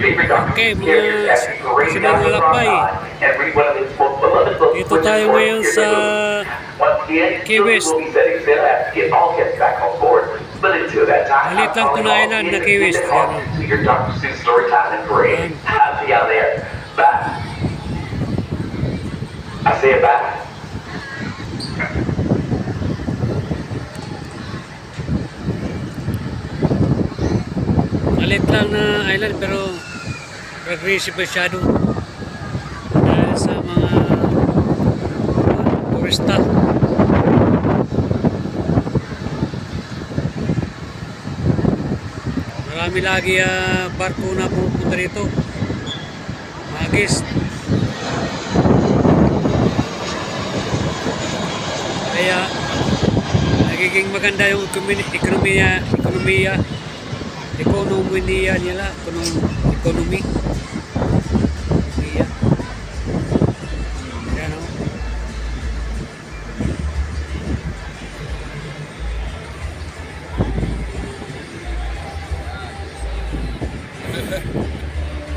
Okay, mga kasilang lalakbay. Dito tayo ngayon sa Key West. Malit lang ito na island na Key West. Yan. I say it back. Malit lang na island pero progressive masyado dahil sa mga turista. Marami lagi barko na pupunta dito, magis. Kaya nagiging maganda yung ekonomiya nila, ekonomi. Yan o.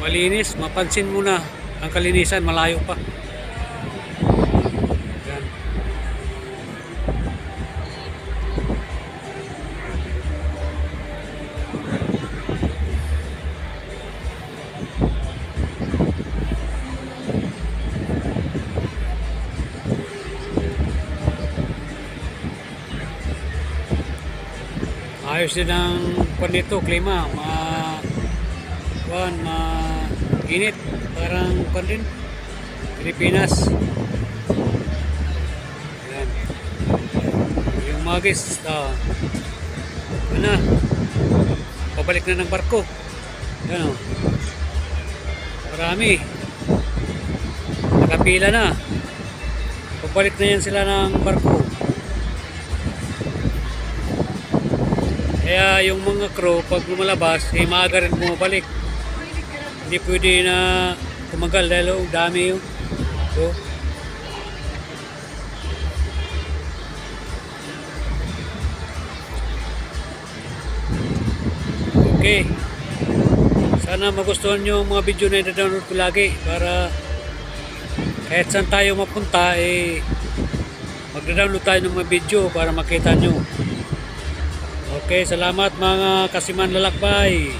Malinis, mapansin mo na ang kalinisan, malayo pa. Yan. Ayos din ang panito, klima, init, parang din Pilipinas. Ayan. Yung magis, pabalik na ng barko. Ayan o, marami, nakapila na, pabalik na yan sila ng barko. Kaya yung mga crew pag lumalabas, maaga rin bumabalik. Hindi pwede na tumagal dahil dami yung so, okay, sana magustuhan nyo yung mga video na i-download ko lagi para kahit saan tayo mapunta mag-download tayo ng mga video para makita nyo. Okay, salamat mga kasiman lalakbay.